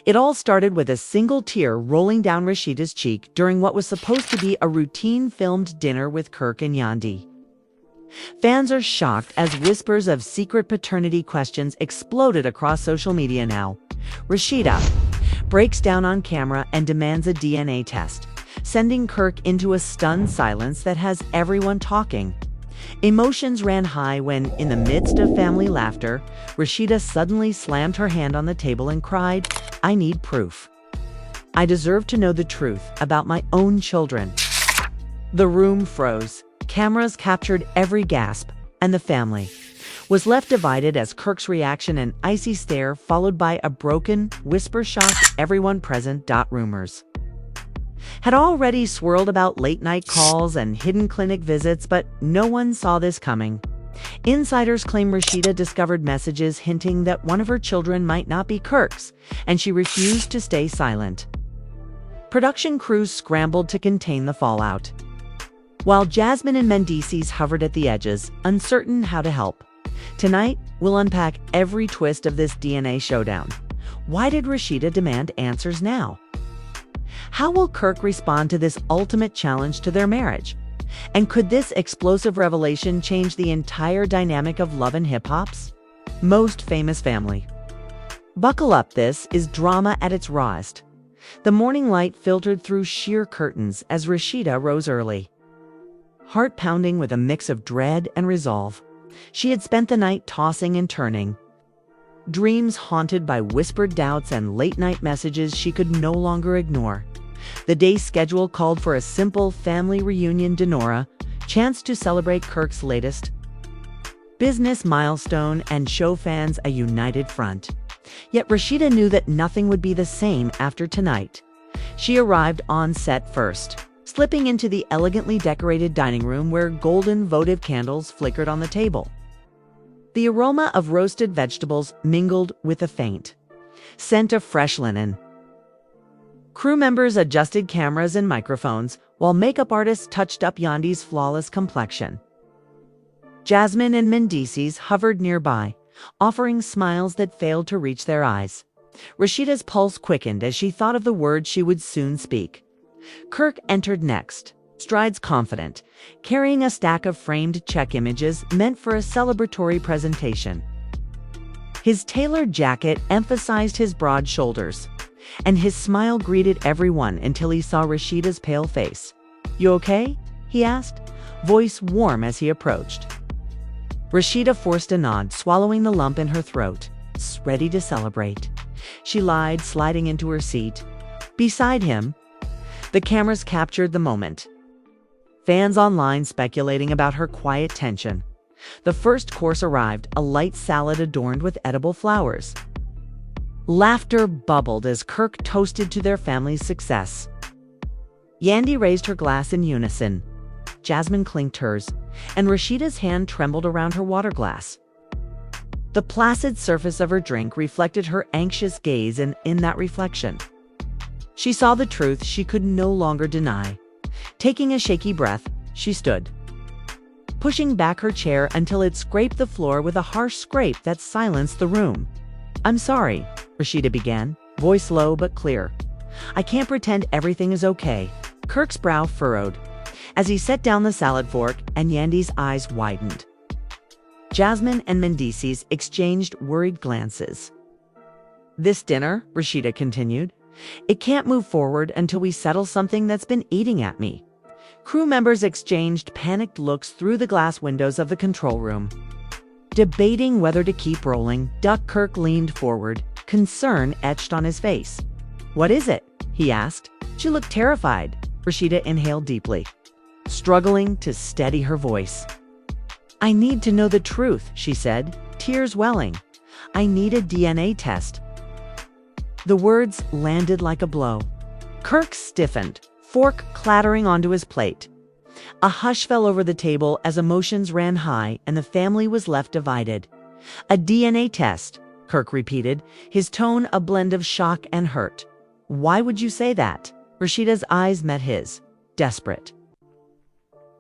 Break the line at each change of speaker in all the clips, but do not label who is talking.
It all started with a single tear rolling down Rasheeda's cheek during what was supposed to be a routine filmed dinner with Kirk and Yandi. Fans are shocked as whispers of secret paternity questions exploded across social media now. Rasheeda breaks down on camera and demands a DNA test, sending Kirk into a stunned silence that has everyone talking. Emotions ran high when, in the midst of family laughter, Rasheeda suddenly slammed her hand on the table and cried, "I need proof. I deserve to know the truth about my own children." The room froze. Cameras captured every gasp, and the family was left divided as Kirk's reaction an icy stare followed by a broken whisper shocked everyone present. Rumors had already swirled about late-night calls and hidden clinic visits, but no one saw this coming. Insiders claim Rasheeda discovered messages hinting that one of her children might not be Kirk's, and she refused to stay silent. Production crews scrambled to contain the fallout, while Jasmine and Mendices hovered at the edges, uncertain how to help. Tonight, we'll unpack every twist of this DNA showdown. Why did Rasheeda demand answers now? How will Kirk respond to this ultimate challenge to their marriage? And could this explosive revelation change the entire dynamic of love and hip-hop's most famous family? Buckle up, this is drama at its rawest. The morning light filtered through sheer curtains as Rasheeda rose early, heart pounding with a mix of dread and resolve. She had spent the night tossing and turning, dreams haunted by whispered doubts and late-night messages she could no longer ignore. The day's schedule called for a simple family reunion dinner, chance to celebrate Kirk's latest business milestone and show fans a united front. Yet Rasheeda knew that nothing would be the same after tonight. She arrived on set first, slipping into the elegantly decorated dining room where golden votive candles flickered on the table. The aroma of roasted vegetables mingled with a faint scent of fresh linen. Crew members adjusted cameras and microphones, while makeup artists touched up Yandi's flawless complexion. Jasmine and Mendices hovered nearby, offering smiles that failed to reach their eyes. Rasheeda's pulse quickened as she thought of the words she would soon speak. Kirk entered next, strides confident, carrying a stack of framed check images meant for a celebratory presentation. His tailored jacket emphasized his broad shoulders, and his smile greeted everyone until he saw Rasheeda's pale face. "You okay?" he asked, voice warm as he approached. Rasheeda forced a nod, swallowing the lump in her throat. Ready to celebrate, she lied, sliding into her seat. Beside him, the cameras captured the moment, fans online speculating about her quiet tension. The first course arrived, a light salad adorned with edible flowers. Laughter bubbled as Kirk toasted to their family's success. Yandi raised her glass in unison. Jasmine clinked hers, and Rasheeda's hand trembled around her water glass. The placid surface of her drink reflected her anxious gaze, and in that reflection, she saw the truth she could no longer deny. Taking a shaky breath, she stood, pushing back her chair until it scraped the floor with a harsh scrape that silenced the room. "I'm sorry," Rasheeda began, voice low but clear. "I can't pretend everything is okay." Kirk's brow furrowed as he set down the salad fork, and Yandi's eyes widened. Jasmine and Mendices exchanged worried glances. "This dinner," Rasheeda continued, "it can't move forward until we settle something that's been eating at me." Crew members exchanged panicked looks through the glass windows of the control room, debating whether to keep rolling. Kirk leaned forward, concern etched on his face. "What is it?" he asked. She looked terrified. Rasheeda inhaled deeply, struggling to steady her voice. "I need to know the truth," she said, tears welling. "I need a DNA test." The words landed like a blow. Kirk stiffened, fork clattering onto his plate. A hush fell over the table as emotions ran high and the family was left divided. "A DNA test," Kirk repeated, his tone a blend of shock and hurt. "Why would you say that?" Rasheeda's eyes met his, desperate.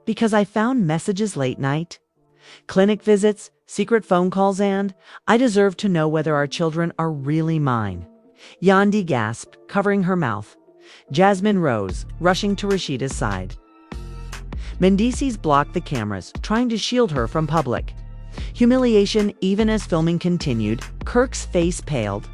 "Because I found messages late night, clinic visits, secret phone calls, and I deserve to know whether our children are really mine." Yandi gasped, covering her mouth. Jasmine rose, rushing to Rasheeda's side. Mendices blocked the cameras, trying to shield her from public humiliation. Even as filming continued, Kirk's face paled.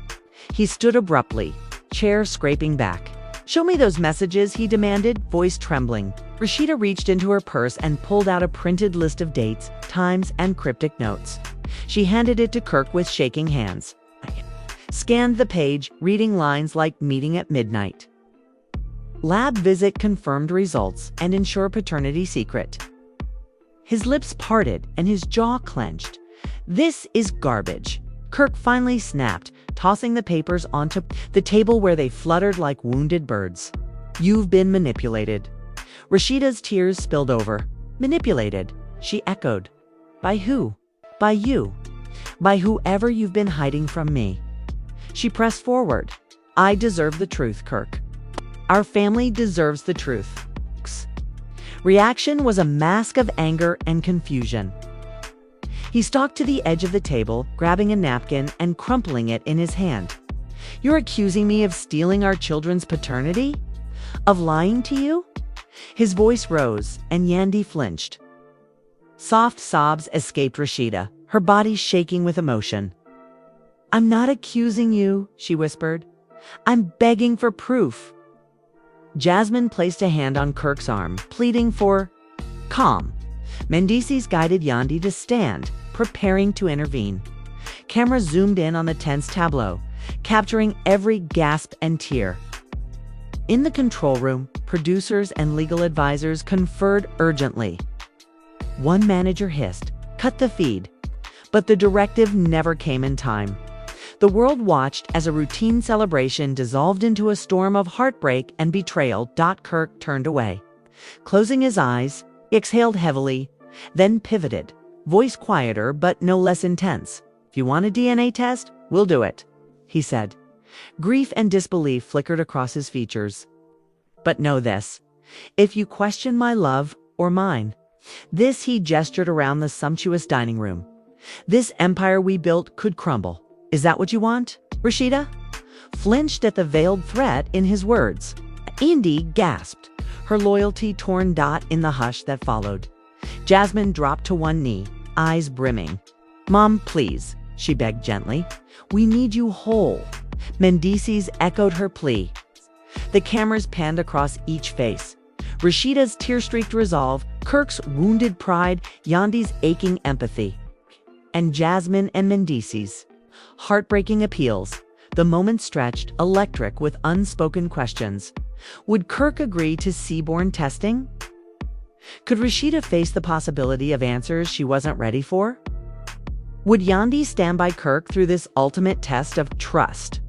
He stood abruptly, chair scraping back. "Show me those messages," he demanded, voice trembling. Rasheeda reached into her purse and pulled out a printed list of dates, times, and cryptic notes. She handed it to Kirk with shaking hands. Scanned the page, reading lines like "meeting at midnight." "Lab visit confirmed results and ensure paternity secret." His lips parted and his jaw clenched. "This is garbage," Kirk finally snapped, tossing the papers onto the table where they fluttered like wounded birds. "You've been manipulated." Rasheeda's tears spilled over. "Manipulated?" she echoed. "By who?" "By you. By whoever you've been hiding from me." She pressed forward. "I deserve the truth, Kirk. Our family deserves the truth." Reaction was a mask of anger and confusion. He stalked to the edge of the table, grabbing a napkin and crumpling it in his hand. "You're accusing me of stealing our children's paternity? Of lying to you?" His voice rose, and Yandi flinched. Soft sobs escaped Rasheeda, her body shaking with emotion. "I'm not accusing you," she whispered. "I'm begging for proof." Jasmine placed a hand on Kirk's arm, pleading for calm. Mendices guided Yandi to stand, preparing to intervene. Cameras zoomed in on the tense tableau, capturing every gasp and tear. In the control room, producers and legal advisors conferred urgently. One manager hissed, "Cut the feed." But the directive never came in time. The world watched as a routine celebration dissolved into a storm of heartbreak and betrayal. Kirk turned away. Closing his eyes, he exhaled heavily, then pivoted, voice quieter but no less intense. "If you want a DNA test, we'll do it," he said. Grief and disbelief flickered across his features. "But know this, if you question my love or mine," he gestured around the sumptuous dining room, "this empire we built could crumble. Is that what you want?" Rasheeda flinched at the veiled threat in his words. Yandi gasped, her loyalty torn. In the hush that followed, Jasmine dropped to one knee, eyes brimming. "Mom, please," she begged gently. "We need you whole." Mendices echoed her plea. The cameras panned across each face. Rasheeda's tear-streaked resolve, Kirk's wounded pride, Yandi's aching empathy. And Jasmine and Mendices' heartbreaking appeals. The moment stretched, electric with unspoken questions. Would Kirk agree to seaborne testing? Could Rasheeda face the possibility of answers she wasn't ready for? Would Yandi stand by Kirk through this ultimate test of trust?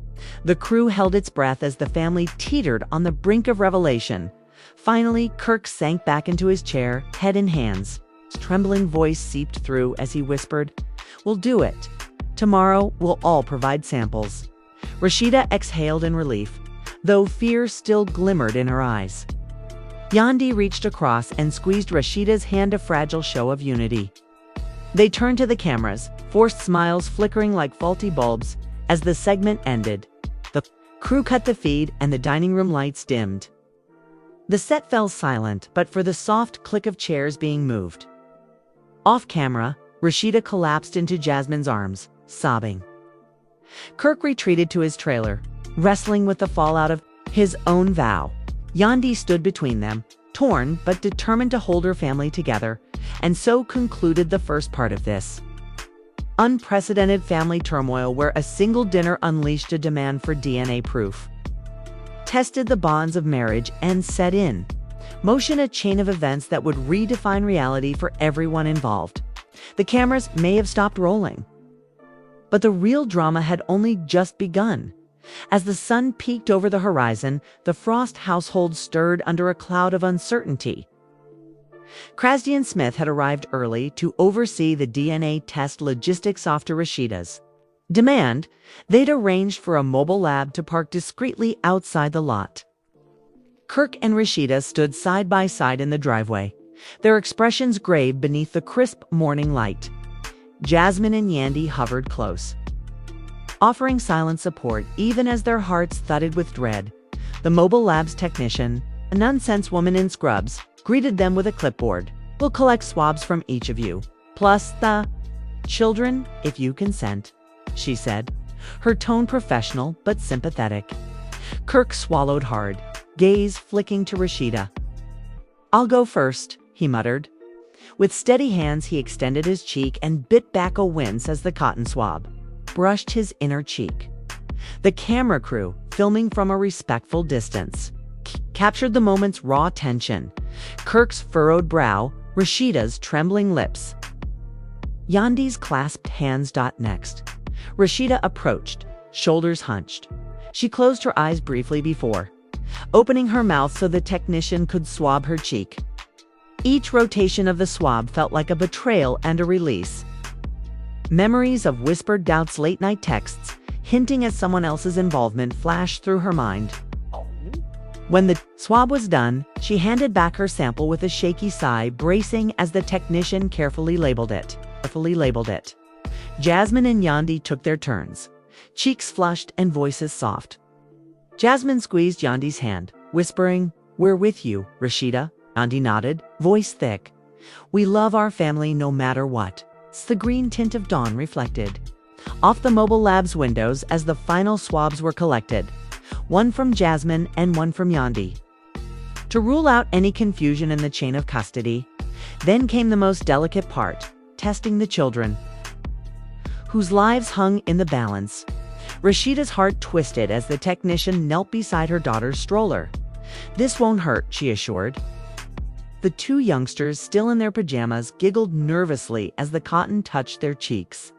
The crew held its breath as the family teetered on the brink of revelation. Finally, Kirk sank back into his chair, head in hands. His trembling voice seeped through as he whispered, "We'll do it. Tomorrow, we'll all provide samples." Rasheeda exhaled in relief, though fear still glimmered in her eyes. Yandi reached across and squeezed Rasheeda's hand, a fragile show of unity. They turned to the cameras, forced smiles flickering like faulty bulbs. As the segment ended, the crew cut the feed and the dining room lights dimmed. The set fell silent, but for the soft click of chairs being moved. Off camera, Rasheeda collapsed into Jasmine's arms, sobbing. Kirk retreated to his trailer, wrestling with the fallout of his own vow. Yandi stood between them, torn but determined to hold her family together, and so concluded the first part of this unprecedented family turmoil, where a single dinner unleashed a demand for DNA proof, tested the bonds of marriage, and set in motion a chain of events that would redefine reality for everyone involved. The cameras may have stopped rolling, but the real drama had only just begun. As the sun peeked over the horizon, the Frost household stirred under a cloud of uncertainty. Krasdian Smith had arrived early to oversee the DNA test logistics. After Rasheeda's demand, they'd arranged for a mobile lab to park discreetly outside the lot. Kirk and Rasheeda stood side by side in the driveway, their expressions grave beneath the crisp morning light. Jasmine and Yandi hovered close, offering silent support even as their hearts thudded with dread. The mobile lab's technician, a nonsense woman in scrubs, greeted them with a clipboard. "We'll collect swabs from each of you, plus the children, if you consent," she said, her tone professional but sympathetic. Kirk swallowed hard, gaze flicking to Rasheeda. "I'll go first," he muttered. With steady hands, he extended his cheek and bit back a wince as the cotton swab brushed his inner cheek. The camera crew, filming from a respectful distance, captured the moment's raw tension. Kirk's furrowed brow, Rasheeda's trembling lips. Yandi's clasped hands. Next, Rasheeda approached, shoulders hunched. She closed her eyes briefly before opening her mouth so the technician could swab her cheek. Each rotation of the swab felt like a betrayal and a release. Memories of whispered doubts, late-night texts, hinting at someone else's involvement flashed through her mind. When the swab was done, she handed back her sample with a shaky sigh, bracing as the technician carefully labeled it. Jasmine and Yandi took their turns, cheeks flushed and voices soft. Jasmine squeezed Yandi's hand, whispering, "We're with you, Rasheeda." Yandi nodded, voice thick. "We love our family no matter what." The green tint of dawn reflected off the mobile lab's windows as the final swabs were collected, one from Jasmine and one from Yandi. To rule out any confusion in the chain of custody, then came the most delicate part, testing the children, whose lives hung in the balance. Rasheeda's heart twisted as the technician knelt beside her daughter's stroller. "This won't hurt," she assured. The two youngsters, still in their pajamas, giggled nervously as the cotton touched their cheeks.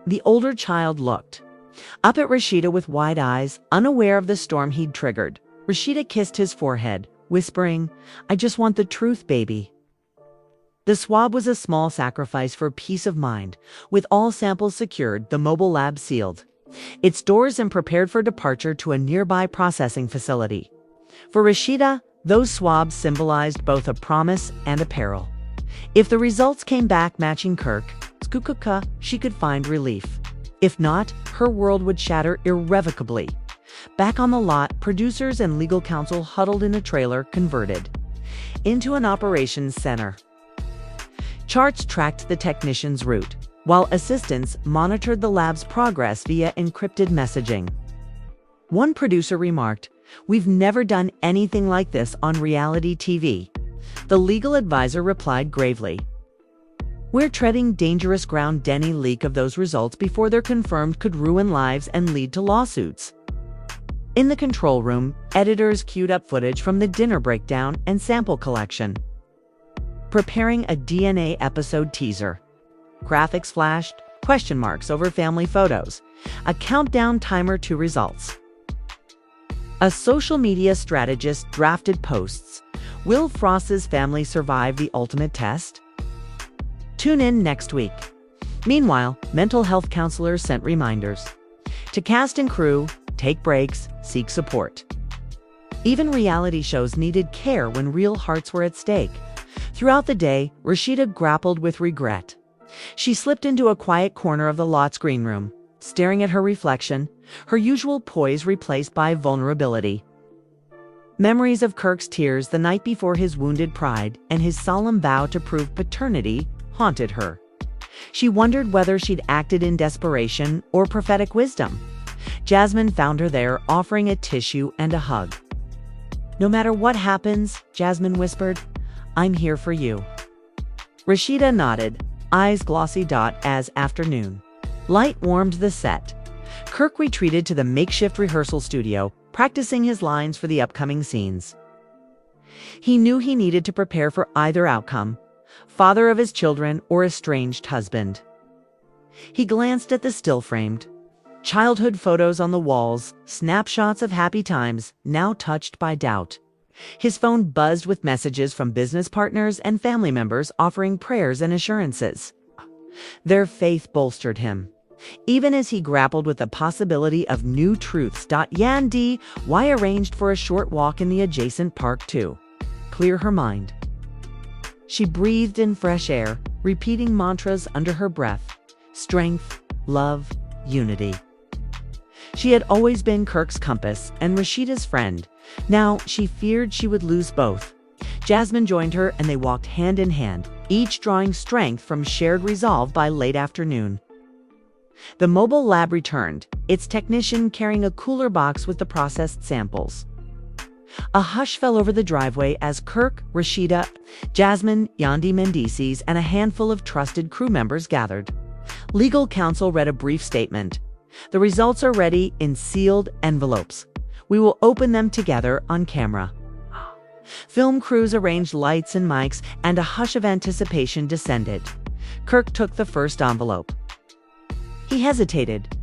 The older child looked up at Rasheeda with wide eyes, unaware of the storm he'd triggered. Rasheeda kissed his forehead, whispering, "I just want the truth, baby." The swab was a small sacrifice for peace of mind. With all samples secured, the mobile lab sealed its doors and prepared for departure to a nearby processing facility. For Rasheeda, those swabs symbolized both a promise and a peril. If the results came back matching Kirk, she could find relief. If not, her world would shatter irrevocably. Back on the lot, producers and legal counsel huddled in a trailer converted into an operations center. Charts tracked the technician's route, while assistants monitored the lab's progress via encrypted messaging. One producer remarked, "We've never done anything like this on reality TV." The legal advisor replied gravely, "We're treading dangerous ground. Any leak of those results before they're confirmed could ruin lives and lead to lawsuits." In the control room, editors queued up footage from the dinner breakdown and sample collection, preparing a DNA episode teaser. Graphics flashed, question marks over family photos, a countdown timer to results. A social media strategist drafted posts. Will Frost's family survive the ultimate test? Tune in next week. Meanwhile, mental health counselors sent reminders to cast and crew, take breaks, seek support. Even reality shows needed care when real hearts were at stake. Throughout the day, Rasheeda grappled with regret. She slipped into a quiet corner of the lot's green room, staring at her reflection, her usual poise replaced by vulnerability. Memories of Kirk's tears the night before his wounded pride and his solemn vow to prove paternity haunted her. She wondered whether she'd acted in desperation or prophetic wisdom. Jasmine found her there, offering a tissue and a hug. "No matter what happens," Jasmine whispered, "I'm here for you." Rasheeda nodded, eyes glossy. As afternoon light warmed the set, Kirk retreated to the makeshift rehearsal studio, practicing his lines for the upcoming scenes. He knew he needed to prepare for either outcome, father of his children or estranged husband. He glanced at the still-framed childhood photos on the walls, snapshots of happy times now touched by doubt. His phone buzzed with messages from business partners and family members offering prayers and assurances. Their faith bolstered him, even as he grappled with the possibility of new truths. Yandi arranged for a short walk in the adjacent park to clear her mind. She breathed in fresh air, repeating mantras under her breath: strength, love, unity. She had always been Kirk's compass and Rasheeda's friend. Now she feared she would lose both. Jasmine joined her and they walked hand in hand, each drawing strength from shared resolve by late afternoon. The mobile lab returned, its technician carrying a cooler box with the processed samples. A hush fell over the driveway as Kirk, Rasheeda, Jasmine, Yandi Mendices, and a handful of trusted crew members gathered. Legal counsel read a brief statement. The results are ready in sealed envelopes. We will open them together on camera. Film crews arranged lights and mics, and a hush of anticipation descended. Kirk took the first envelope. He hesitated,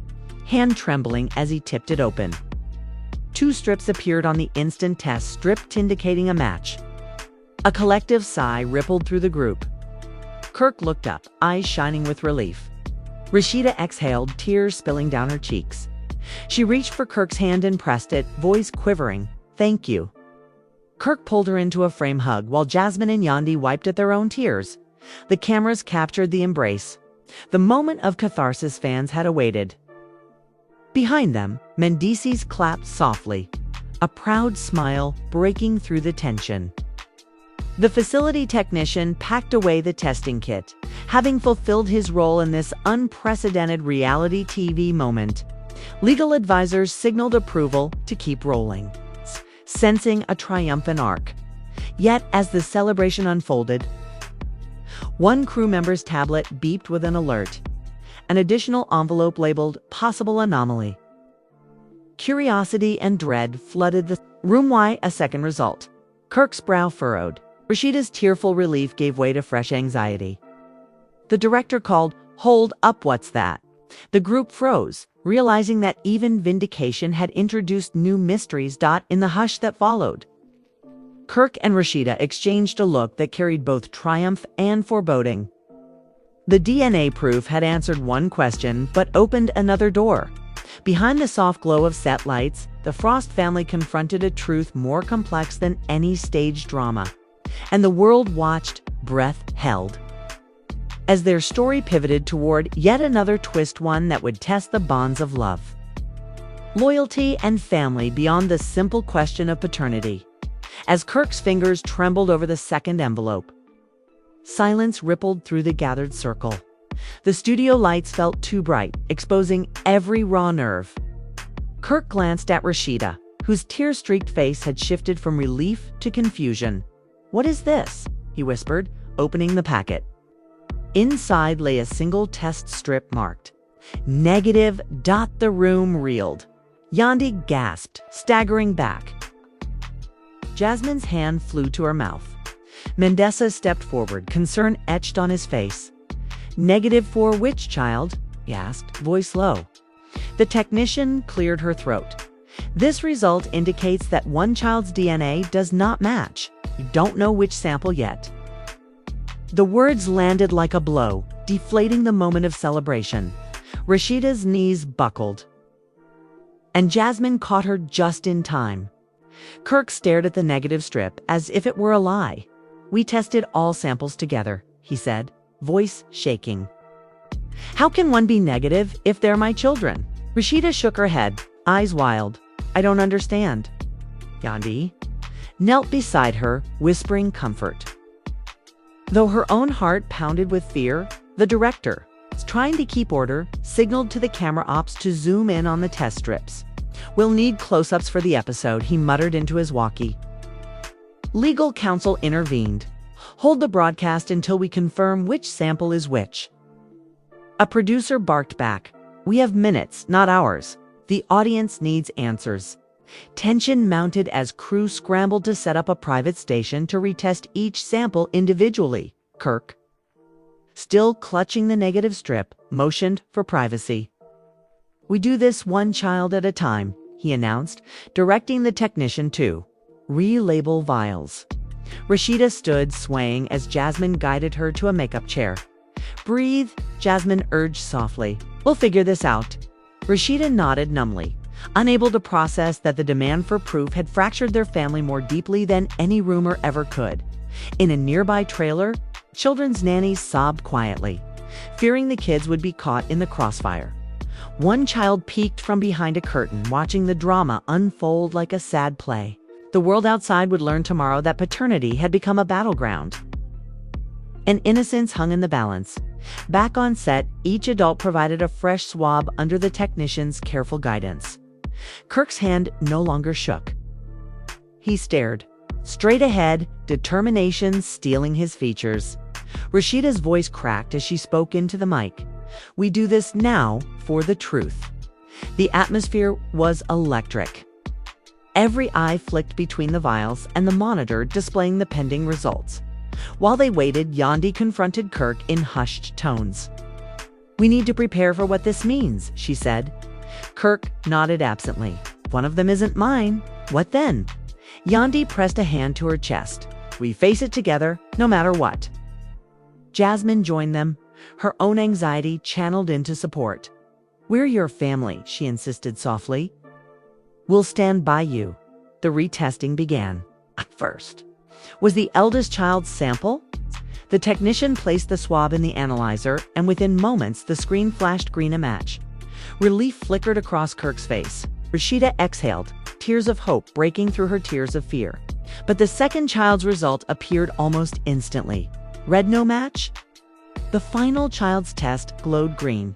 hand trembling as he tipped it open. 2 strips appeared on the instant test strip, indicating a match. A collective sigh rippled through the group. Kirk looked up, eyes shining with relief. Rasheeda exhaled, tears spilling down her cheeks. She reached for Kirk's hand and pressed it, voice quivering. "Thank you." Kirk pulled her into a frame hug while Jasmine and Yandi wiped at their own tears. The cameras captured the embrace. The moment of catharsis fans had awaited. Behind them, Mendices clapped softly, a proud smile breaking through the tension. The facility technician packed away the testing kit, having fulfilled his role in this unprecedented reality TV moment. Legal advisors signaled approval to keep rolling, sensing a triumphant arc. Yet, as the celebration unfolded, one crew member's tablet beeped with an alert. An additional envelope labeled "Possible Anomaly." Curiosity and dread flooded the room. Why a second result? Kirk's brow furrowed. Rasheeda's tearful relief gave way to fresh anxiety. The director called, "Hold up, what's that?" The group froze, realizing that even vindication had introduced new mysteries. In the hush that followed, Kirk and Rasheeda exchanged a look that carried both triumph and foreboding. The DNA proof had answered one question, but opened another door. Behind the soft glow of set lights, the Frost family confronted a truth more complex than any staged drama. And the world watched, breath held, as their story pivoted toward yet another twist, one that would test the bonds of love, loyalty, and family beyond the simple question of paternity. As Kirk's fingers trembled over the second envelope, silence rippled through the gathered circle. The studio lights felt too bright, exposing every raw nerve. Kirk glanced at Rasheeda, whose tear-streaked face had shifted from relief to confusion. "What is this?" he whispered, opening the packet. Inside lay a single test strip marked negative. The room reeled. Yandi gasped, staggering back. Jasmine's hand flew to her mouth. Mendesa stepped forward, concern etched on his face. "Negative for which child?" he asked, voice low. The technician cleared her throat. "This result indicates that one child's DNA does not match. You don't know which sample yet." The words landed like a blow, deflating the moment of celebration. Rasheeda's knees buckled, and Jasmine caught her just in time. Kirk stared at the negative strip as if it were a lie. "We tested all samples together," he said, voice shaking. "How can one be negative if they're my children?" Rasheeda shook her head, eyes wild. "I don't understand." Yandi knelt beside her, whispering comfort. Though her own heart pounded with fear, the director, trying to keep order, signaled to the camera ops to zoom in on the test strips. "We'll need close-ups for the episode," he muttered into his walkie. Legal counsel intervened. "Hold the broadcast until we confirm which sample is which." A producer barked back. "We have minutes, not hours. The audience needs answers." Tension mounted as crew scrambled to set up a private station to retest each sample individually. Kirk, still clutching the negative strip, motioned for privacy. "We do this one child at a time," he announced, directing the technician to relabel vials. Rasheeda stood swaying as Jasmine guided her to a makeup chair. "Breathe," Jasmine urged softly. "We'll figure this out." Rasheeda nodded numbly, unable to process that the demand for proof had fractured their family more deeply than any rumor ever could. In a nearby trailer, children's nannies sobbed quietly, fearing the kids would be caught in the crossfire. One child peeked from behind a curtain, watching the drama unfold like a sad play. The world outside would learn tomorrow that paternity had become a battleground. And innocence hung in the balance. Back on set, each adult provided a fresh swab under the technician's careful guidance. Kirk's hand no longer shook. He stared, straight ahead, determination stealing his features. Rasheeda's voice cracked as she spoke into the mic. "We do this now for the truth." The atmosphere was electric. Every eye flicked between the vials and the monitor displaying the pending results. While they waited, Yandi confronted Kirk in hushed tones. "We need to prepare for what this means," she said. Kirk nodded absently. "One of them isn't mine. What then?" Yandi pressed a hand to her chest. "We face it together, no matter what." Jasmine joined them, her own anxiety channeled into support. "We're your family," she insisted softly. "We'll stand by you." The retesting began. At first, was the eldest child's sample? The technician placed the swab in the analyzer, and within moments, the screen flashed green a match. Relief flickered across Kirk's face. Rasheeda exhaled, tears of hope breaking through her tears of fear. But the second child's result appeared almost instantly. Red no match? The final child's test glowed green.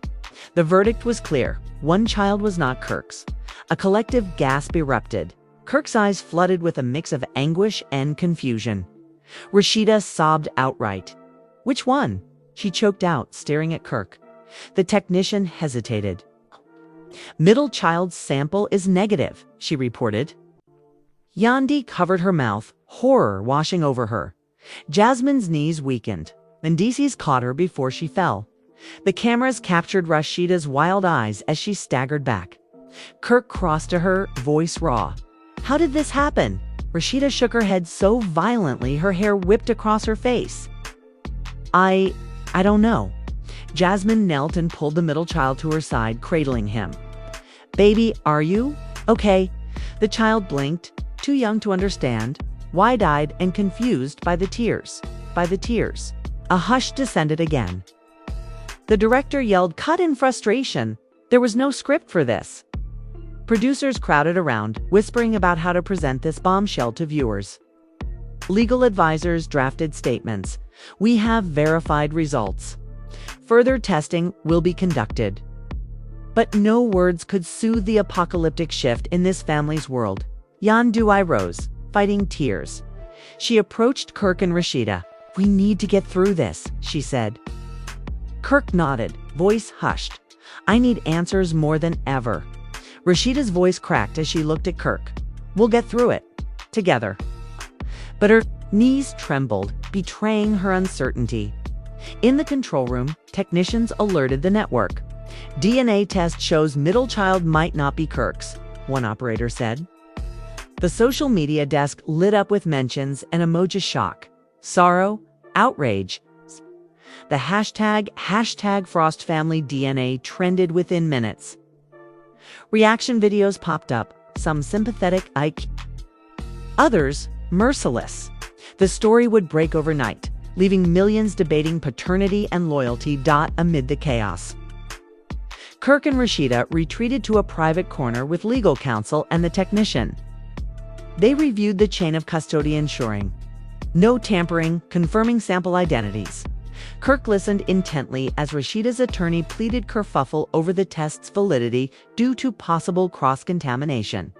The verdict was clear. One child was not Kirk's. A collective gasp erupted. Kirk's eyes flooded with a mix of anguish and confusion. Rasheeda sobbed outright. "Which one?" she choked out, staring at Kirk. The technician hesitated. "Middle child's sample is negative," she reported. Yandi covered her mouth, horror washing over her. Jasmine's knees weakened. Mendices caught her before she fell. The cameras captured Rasheeda's wild eyes as she staggered back. Kirk crossed to her, voice raw. "How did this happen?" Rasheeda shook her head so violently her hair whipped across her face. I don't know." Jasmine knelt and pulled the middle child to her side, cradling him. "Baby, are you okay?" The child blinked, too young to understand, wide-eyed and confused by the tears. A hush descended again. The director yelled, "Cut," in frustration. There was no script for this. Producers crowded around, whispering about how to present this bombshell to viewers. Legal advisors drafted statements. "We have verified results. Further testing will be conducted." But no words could soothe the apocalyptic shift in this family's world. Yandui rose, fighting tears. She approached Kirk and Rasheeda. "We need to get through this," she said. Kirk nodded, voice hushed. "I need answers more than ever." Rasheeda's voice cracked as she looked at Kirk. "We'll get through it. Together." But her knees trembled, betraying her uncertainty. In the control room, technicians alerted the network. "DNA test shows middle child might not be Kirk's," one operator said. The social media desk lit up with mentions and emoji shock, sorrow, outrage. The hashtag #FrostFamilyDNA trended within minutes. Reaction videos popped up, some sympathetic, others merciless. The story would break overnight, leaving millions debating paternity and loyalty. Amid the chaos, Kirk and Rasheeda retreated to a private corner with legal counsel and the technician. They reviewed the chain of custody, ensuring no tampering, confirming sample identities. Kirk listened intently as Rasheeda's attorney pleaded kerfuffle over the test's validity due to possible cross-contamination.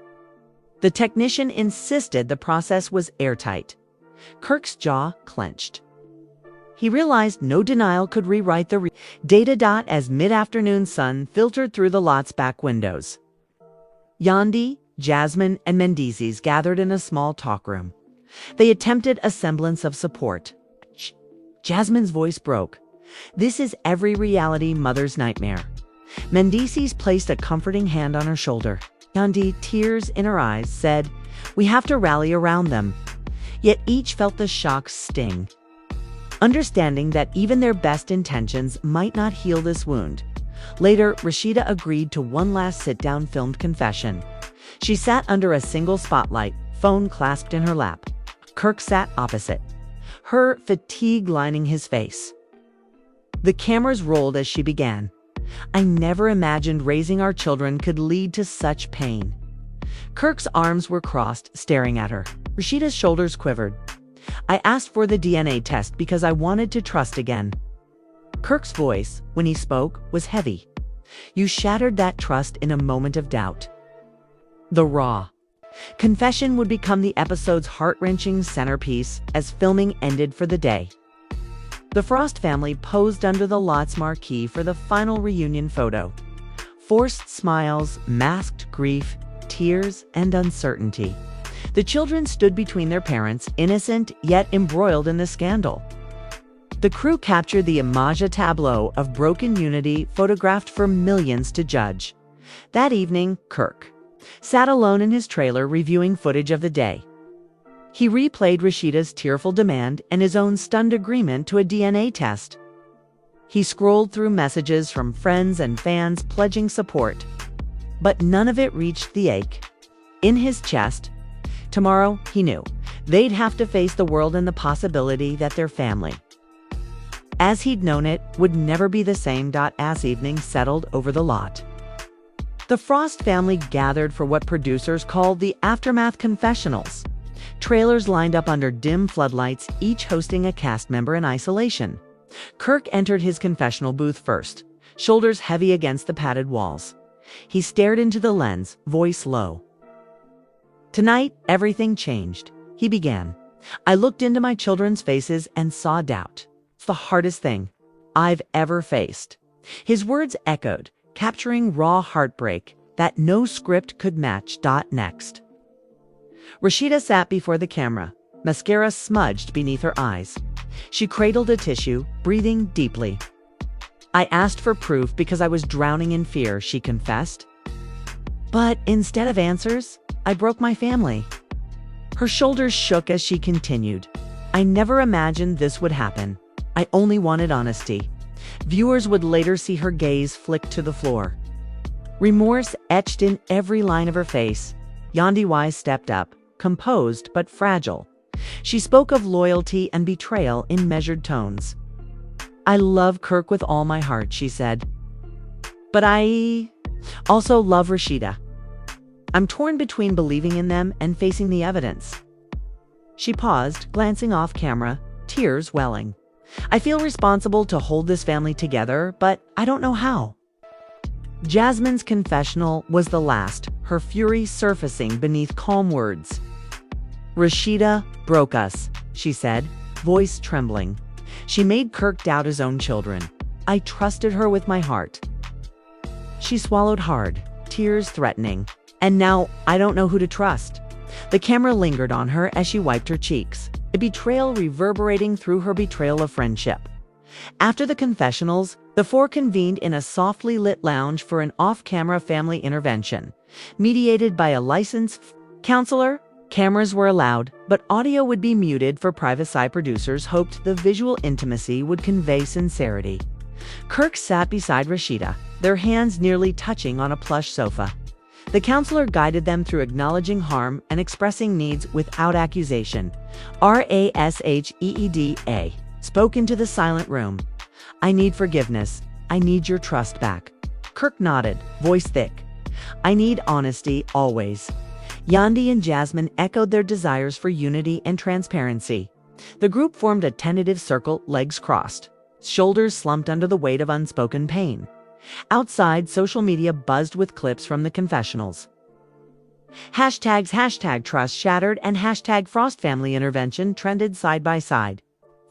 The technician insisted the process was airtight. Kirk's jaw clenched. He realized no denial could rewrite the data. As mid-afternoon sun filtered through the lot's back windows. Yandi, Jasmine, and Mendices gathered in a small talk room. They attempted a semblance of support. Jasmine's voice broke. "This is every reality mother's nightmare." Mendices placed a comforting hand on her shoulder. Yandi, tears in her eyes, said, "We have to rally around them." Yet each felt the shock's sting. Understanding that even their best intentions might not heal this wound. Later, Rasheeda agreed to one last sit-down filmed confession. She sat under a single spotlight, phone clasped in her lap. Kirk sat opposite, her fatigue lining his face. The cameras rolled as she began. I never imagined raising our children could lead to such pain." Kirk's arms were crossed, staring at her. Rasheeda's shoulders quivered. "I asked for the DNA test because I wanted to trust again." Kirk's voice, when he spoke, was heavy. "You shattered that trust in a moment of doubt." The raw confession would become the episode's heart-wrenching centerpiece as filming ended for the day. The Frost family posed under the lot's marquee for the final reunion photo. Forced smiles, masked grief, tears, and uncertainty. The children stood between their parents, innocent yet embroiled in the scandal. The crew captured the image tableau of broken unity, photographed for millions to judge. That evening, Kirk sat alone in his trailer reviewing footage of the day. He replayed Rasheeda's tearful demand and his own stunned agreement to a DNA test. He scrolled through messages from friends and fans pledging support. But none of it reached the ache in his chest. Tomorrow, he knew, they'd have to face the world and the possibility that their family, as he'd known it, would never be the same. As evening settled over the lot, the Frost family gathered for what producers called the aftermath confessionals. Trailers lined up under dim floodlights, each hosting a cast member in isolation. Kirk entered his confessional booth first, shoulders heavy against the padded walls. He stared into the lens, voice low. "Tonight, everything changed," he began. "I looked into my children's faces and saw doubt. It's the hardest thing I've ever faced." His words echoed, capturing raw heartbreak that no script could match. Next, Rasheeda sat before the camera, mascara smudged beneath her eyes. She cradled a tissue, breathing deeply. "I asked for proof because I was drowning in fear," she confessed. "But instead of answers, I broke my family." Her shoulders shook as she continued. "I never imagined this would happen. I only wanted honesty." Viewers would later see her gaze flick to the floor. Remorse etched in every line of her face. Yandi Wise stepped up, composed but fragile. She spoke of loyalty and betrayal in measured tones. "I love Kirk with all my heart," she said. "But I also love Rasheeda. I'm torn between believing in them and facing the evidence." She paused, glancing off camera, tears welling. "I feel responsible to hold this family together, but I don't know how." Jasmine's confessional was the last, her fury surfacing beneath calm words. "Rasheeda broke us," she said, voice trembling. "She made Kirk doubt his own children. I trusted her with my heart." She swallowed hard, tears threatening. "And now I don't know who to trust." The camera lingered on her as she wiped her cheeks, a betrayal reverberating through her betrayal of friendship. After the confessionals, the four convened in a softly lit lounge for an off-camera family intervention. Mediated by a licensed counselor, cameras were allowed, but audio would be muted for privacy. Producers hoped the visual intimacy would convey sincerity. Kirk sat beside Rasheeda, their hands nearly touching on a plush sofa. The counselor guided them through acknowledging harm and expressing needs without accusation. Rasheeda spoke into the silent room. "I need forgiveness. I need your trust back." Kirk nodded, voice thick. "I need honesty, always." Yandi and Jasmine echoed their desires for unity and transparency. The group formed a tentative circle, legs crossed, shoulders slumped under the weight of unspoken pain. Outside, social media buzzed with clips from the confessionals. Hashtags #trust shattered and #FrostFamily intervention trended side by side.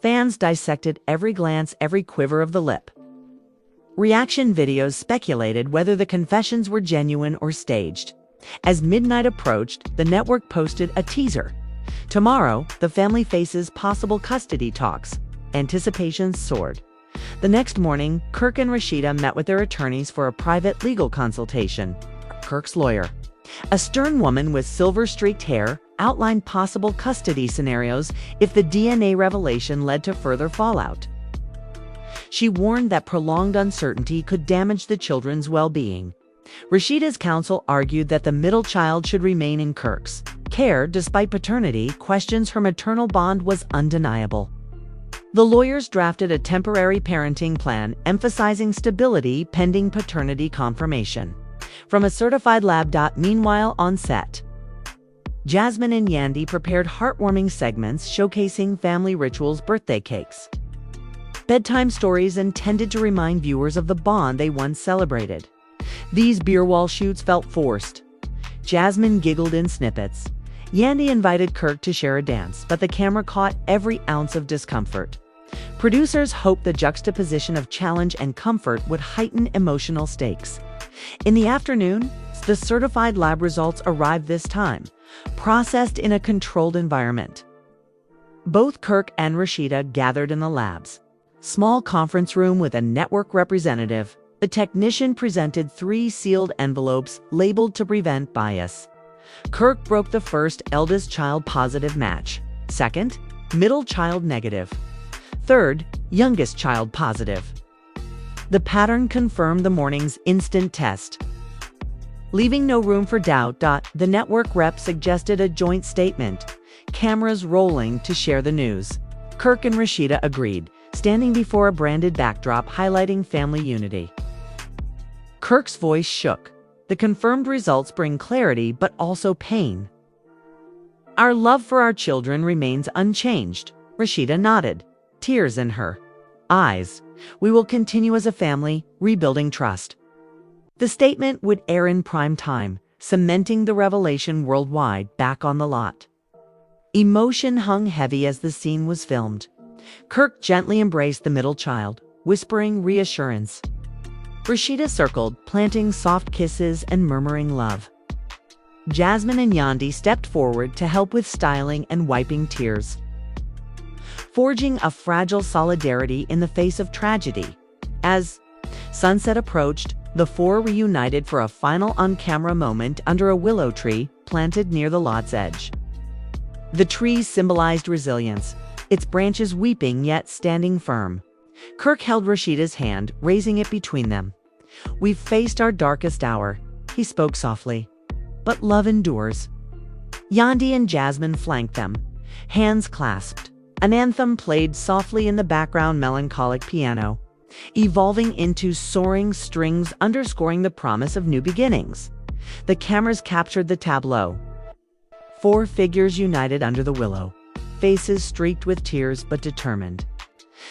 Fans dissected every glance, every quiver of the lip. Reaction videos speculated whether the confessions were genuine or staged. As midnight approached, the network posted a teaser. Tomorrow, the family faces possible custody talks. Anticipation soared. The next morning, Kirk and Rasheeda met with their attorneys for a private legal consultation. Kirk's lawyer, a stern woman with silver-streaked hair, outlined possible custody scenarios if the DNA revelation led to further fallout. She warned that prolonged uncertainty could damage the children's well-being. Rasheeda's counsel argued that the middle child should remain in Kirk's care despite paternity. Questions her maternal bond was undeniable. The lawyers drafted a temporary parenting plan emphasizing stability pending paternity confirmation from a certified lab. Meanwhile, on set, Jasmine and Yandy prepared heartwarming segments showcasing family rituals, birthday cakes, bedtime stories, intended to remind viewers of the bond they once celebrated. These beer wall shoots felt forced. Jasmine giggled in snippets. Yandy invited Kirk to share a dance, but the camera caught every ounce of discomfort. Producers hoped the juxtaposition of challenge and comfort would heighten emotional stakes. In the afternoon, the certified lab results arrived, this time processed in a controlled environment. Both Kirk and Rasheeda gathered in the lab's small conference room with a network representative. The technician presented 3 sealed envelopes labeled to prevent bias. Kirk broke the first, eldest child positive match. Second, middle child negative. Third, youngest child positive. The pattern confirmed the morning's instant test. Leaving no room for doubt, the network rep suggested a joint statement, cameras rolling, to share the news. Kirk and Rasheeda agreed, standing before a branded backdrop highlighting family unity. Kirk's voice shook. The confirmed results bring clarity but also pain. "Our love for our children remains unchanged," Rasheeda nodded, tears in her eyes. "We will continue as a family, rebuilding trust." The statement would air in prime time, cementing the revelation worldwide. Back on the lot, emotion hung heavy as the scene was filmed. Kirk gently embraced the middle child, whispering reassurance. Rasheeda circled, planting soft kisses and murmuring love. Jasmine and Yandy stepped forward to help with styling and wiping tears, forging a fragile solidarity in the face of tragedy. As sunset approached, the 4 reunited for a final on-camera moment under a willow tree planted near the lot's edge. The tree symbolized resilience, its branches weeping yet standing firm. Kirk held Rasheeda's hand, raising it between them. "We've faced our darkest hour," he spoke softly, "but love endures." Yandy and Jasmine flanked them, hands clasped. An anthem played softly in the background, melancholic piano, evolving into soaring strings underscoring the promise of new beginnings. The cameras captured the tableau. 4 figures united under the willow, faces streaked with tears but determined.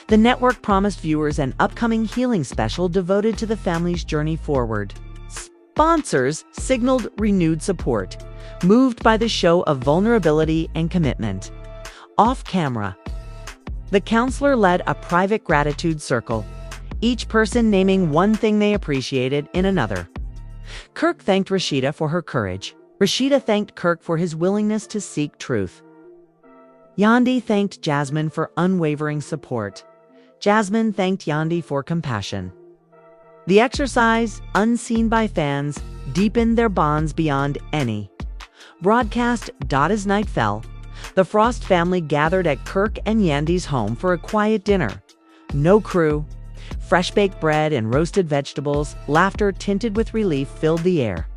The network promised viewers an upcoming healing special devoted to the family's journey forward. Sponsors signaled renewed support, moved by the show of vulnerability and commitment. Off camera, the counselor led a private gratitude circle, each person naming one thing they appreciated in another. Kirk thanked Rasheeda for her courage. Rasheeda thanked Kirk for his willingness to seek truth. Yandy thanked Jasmine for unwavering support. Jasmine thanked Yandy for compassion. The exercise, unseen by fans, deepened their bonds beyond any broadcast. As night fell, the Frost family gathered at Kirk and Yandy's home for a quiet dinner. No crew. Fresh-baked bread and roasted vegetables, laughter tinted with relief filled the air.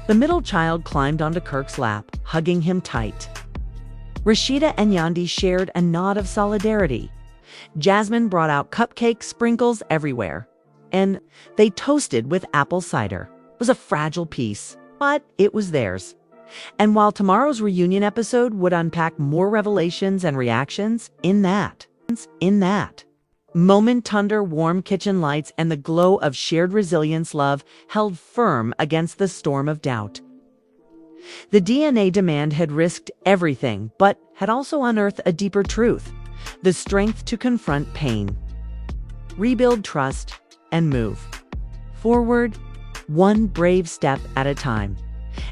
The middle child climbed onto Kirk's lap, hugging him tight. Rasheeda and Yandy shared a nod of solidarity. Jasmine brought out cupcakes, sprinkles everywhere, and they toasted with apple cider. It was a fragile piece, but it was theirs. And while tomorrow's reunion episode would unpack more revelations and reactions, in that moment, under warm kitchen lights and the glow of shared resilience, love held firm against the storm of doubt. The DNA demand had risked everything, but had also unearthed a deeper truth: the strength to confront pain, rebuild trust, and move forward, one brave step at a time.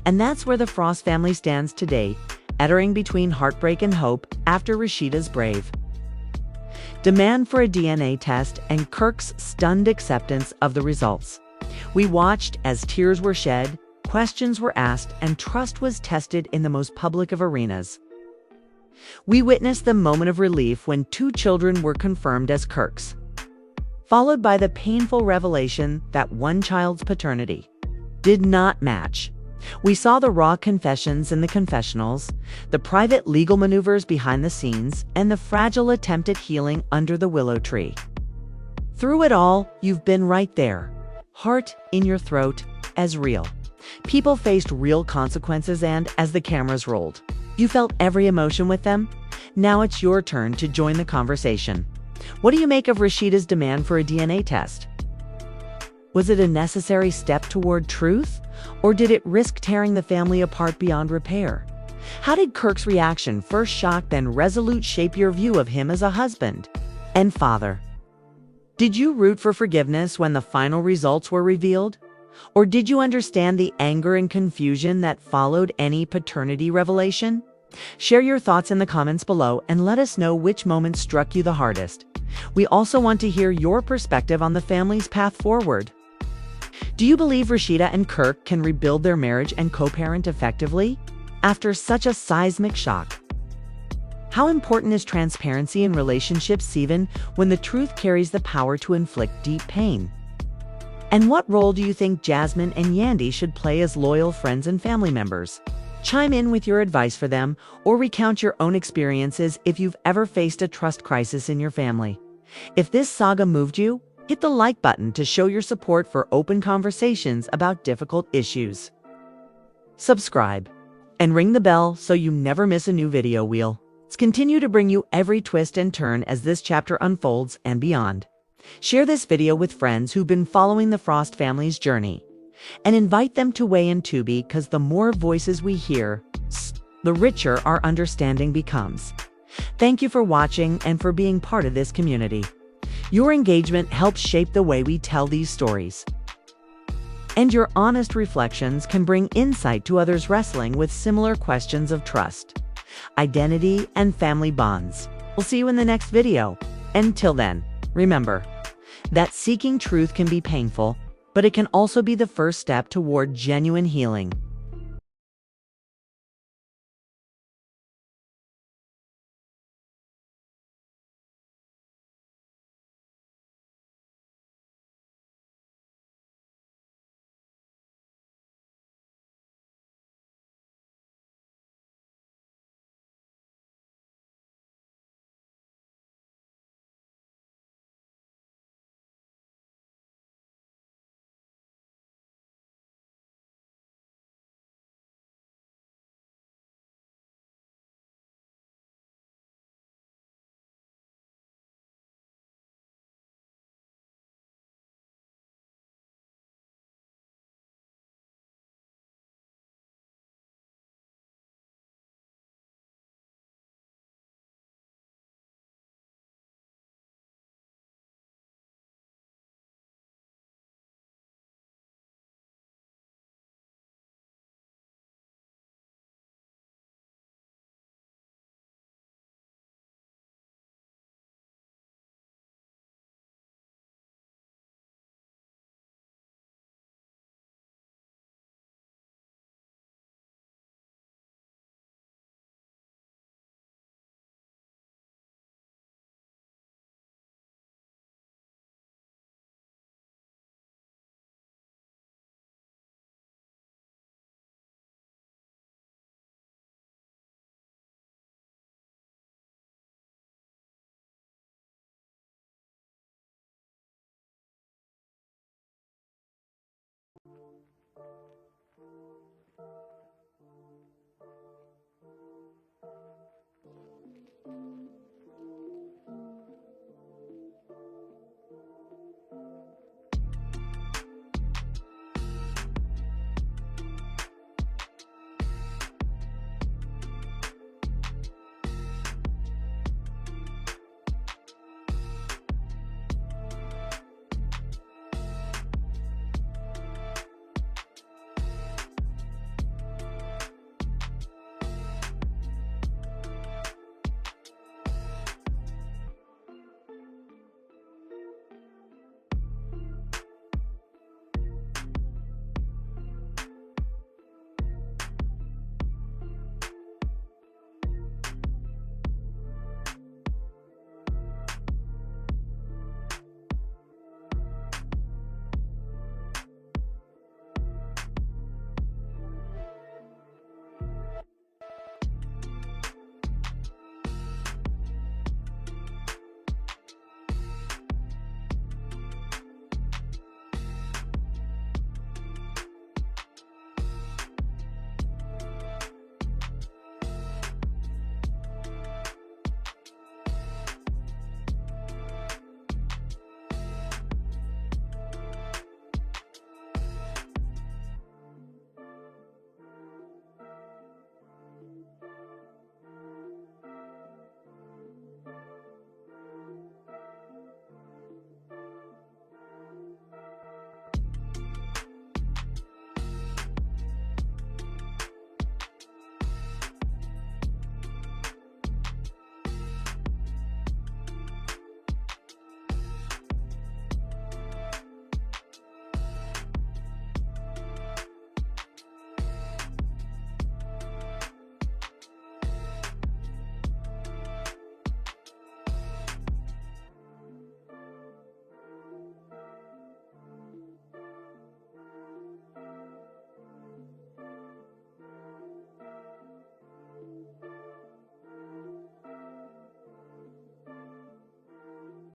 And that's where the Frost family stands today, teetering between heartbreak and hope after Rasheeda's brave demand for a DNA test and Kirk's stunned acceptance of the results. We watched as tears were shed, questions were asked, and trust was tested in the most public of arenas. We witnessed the moment of relief when 2 children were confirmed as Kirk's, followed by the painful revelation that one child's paternity did not match We saw the raw confessions in the confessionals, the private legal maneuvers behind the scenes, and the fragile attempt at healing under the willow tree. Through it all, you've been right there, heart in your throat, as real. People faced real consequences, and as the cameras rolled, you felt every emotion with them. Now it's your turn to join the conversation. What do you make of Rasheeda's demand for a DNA test? Was it a necessary step toward truth, or did it risk tearing the family apart beyond repair? How did Kirk's reaction, first shock then resolute, shape your view of him as a husband and father? Did you root for forgiveness when the final results were revealed? Or did you understand the anger and confusion that followed any paternity revelation? Share your thoughts in the comments below and let us know which moment struck you the hardest. We also want to hear your perspective on the family's path forward. Do you believe Rasheeda and Kirk can rebuild their marriage and co-parent effectively after such a seismic shock? How important is transparency in relationships even when the truth carries the power to inflict deep pain? And what role do you think Jasmine and Yandy should play as loyal friends and family members? Chime in with your advice for them, or recount your own experiences if you've ever faced a trust crisis in your family. If this saga moved you, hit the like button to show your support for open conversations about difficult issues. Subscribe and ring the bell so you never miss a new video. Let's continue to bring you every twist and turn as this chapter unfolds and beyond. Share this video with friends who've been following the Frost family's journey, and invite them to weigh in too, because the more voices we hear, the richer our understanding becomes. Thank you for watching and for being part of this community. Your engagement helps shape the way we tell these stories, and your honest reflections can bring insight to others wrestling with similar questions of trust, identity, and family bonds. We'll see you in the next video. Until then, remember that seeking truth can be painful, but it can also be the first step toward genuine healing.